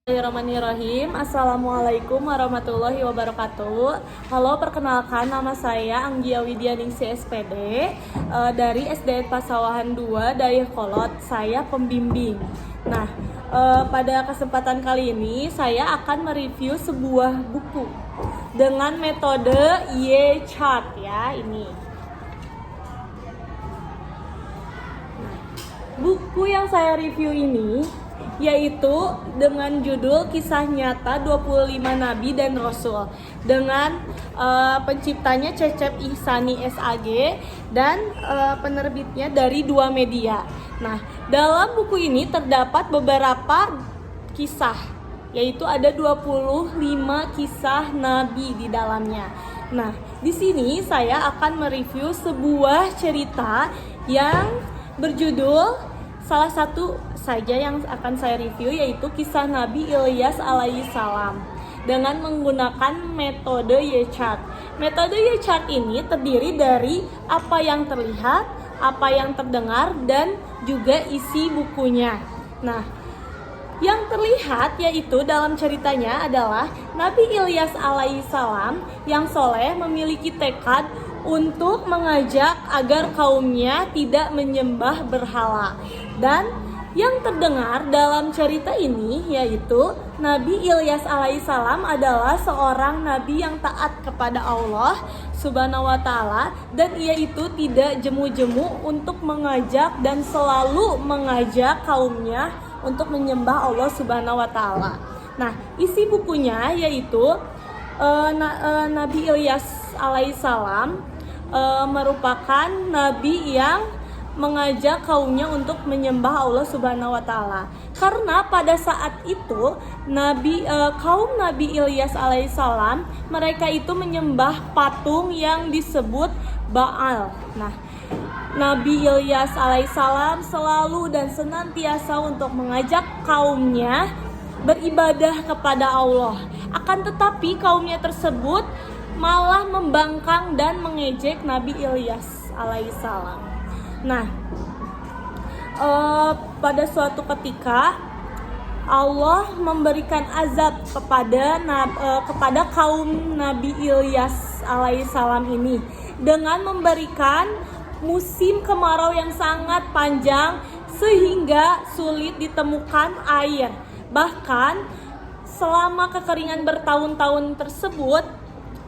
Bismillahirrahmanirrahim. Assalamualaikum warahmatullahi wabarakatuh. Halo, perkenalkan nama saya Anggia Widyaningsih SPD dari SDN Pasawahan 2 Dayakolot. Saya pembimbing. Nah, pada kesempatan kali ini saya akan mereview sebuah buku dengan metode Y-chart ya ini. Buku yang saya review ini yaitu dengan judul Kisah Nyata 25 Nabi dan Rasul dengan penciptanya Cecep Ihsani SAG dan penerbitnya dari Dua Media. Nah, dalam buku ini terdapat beberapa kisah, yaitu ada 25 kisah Nabi di dalamnya. Nah, di sini saya akan mereview sebuah cerita yang berjudul, salah satu saja yang akan saya review, yaitu kisah Nabi Ilyas alaihissalam dengan menggunakan metode Y-chart. Metode Y-chart ini terdiri dari apa yang terlihat, apa yang terdengar, dan juga isi bukunya. Nah, yang terlihat yaitu dalam ceritanya adalah Nabi Ilyas alaihissalam yang soleh memiliki tekad untuk mengajak agar kaumnya tidak menyembah berhala. Dan yang terdengar dalam cerita ini yaitu Nabi Ilyas alaihissalam adalah seorang nabi yang taat kepada Allah Subhanahu wa taala, dan ia itu tidak jemu-jemu untuk mengajak dan selalu mengajak kaumnya untuk menyembah Allah Subhanahu wa taala. Nah, isi bukunya yaitu Nabi Ilyas alaihissalam merupakan nabi yang mengajak kaumnya untuk menyembah Allah Subhanahu wa taala. Karena pada saat itu kaum Nabi Ilyas alaihissalam mereka itu menyembah patung yang disebut Baal. Nah, Nabi Ilyas alaihissalam selalu dan senantiasa untuk mengajak kaumnya beribadah kepada Allah. Akan tetapi kaumnya tersebut malah membangkang dan mengejek Nabi Ilyas alaihissalam. Nah, pada suatu ketika Allah memberikan azab kepada kaum Nabi Ilyas alaihissalam ini dengan memberikan musim kemarau yang sangat panjang sehingga sulit ditemukan air. Bahkan selama kekeringan bertahun-tahun tersebut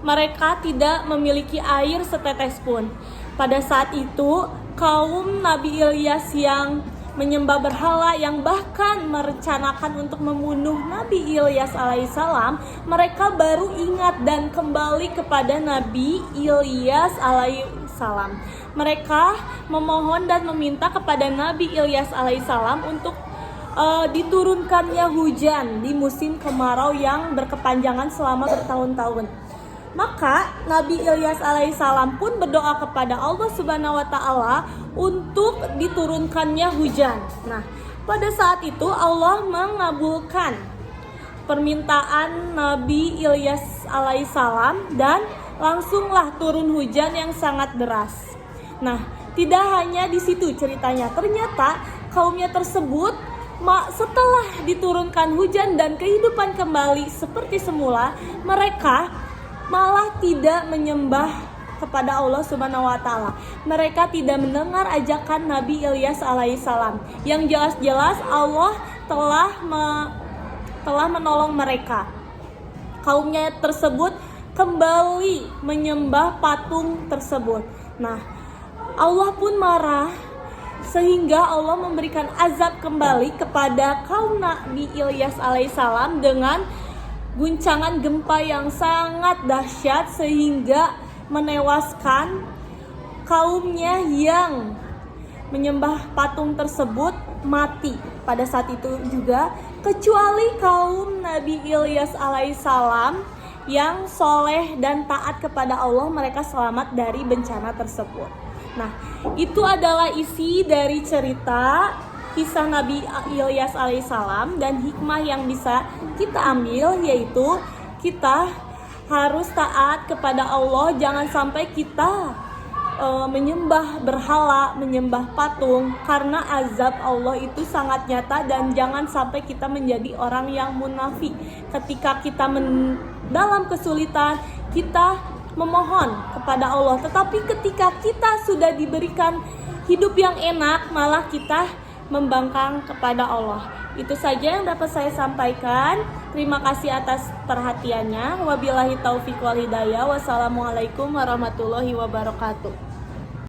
mereka tidak memiliki air setetes pun. Pada saat itu kaum Nabi Ilyas yang menyembah berhala, yang bahkan merencanakan untuk membunuh Nabi Ilyas alaihissalam, mereka baru ingat dan kembali kepada Nabi Ilyas alaihissalam. Mereka memohon dan meminta kepada Nabi Ilyas alaihissalam untuk diturunkannya hujan di musim kemarau yang berkepanjangan selama bertahun-tahun. Maka Nabi Ilyas alaihissalam pun berdoa kepada Allah Subhanahu wa taala untuk diturunkannya hujan. Nah, pada saat itu Allah mengabulkan permintaan Nabi Ilyas alaihissalam dan langsunglah turun hujan yang sangat deras. Nah, tidak hanya di situ ceritanya. Ternyata kaumnya tersebut setelah diturunkan hujan dan kehidupan kembali seperti semula, mereka malah tidak menyembah kepada Allah Subhanahu wa taala. Mereka tidak mendengar ajakan Nabi Ilyas alaihissalam. Yang jelas-jelas Allah telah menolong mereka. Kaumnya tersebut kembali menyembah patung tersebut. Nah, Allah pun marah sehingga Allah memberikan azab kembali kepada kaum Nabi Ilyas alaihissalam dengan guncangan gempa yang sangat dahsyat sehingga menewaskan kaumnya yang menyembah patung tersebut mati pada saat itu juga, kecuali kaum Nabi Ilyas alaihissalam yang soleh dan taat kepada Allah, mereka selamat dari bencana tersebut. Nah, itu adalah isi dari cerita kisah Nabi Ilyas alaihissalam, dan hikmah yang bisa kita ambil yaitu kita harus taat kepada Allah. Jangan sampai kita menyembah berhala, menyembah patung, karena azab Allah itu sangat nyata. Dan jangan sampai kita menjadi orang yang munafik. Ketika kita dalam kesulitan, kita memohon kepada Allah, tetapi ketika kita sudah diberikan hidup yang enak, malah kita membangkang kepada Allah. Itu saja yang dapat saya sampaikan. Terima kasih atas perhatiannya. Wabillahi taufiq wal hidayah. Wassalamualaikum warahmatullahi wabarakatuh.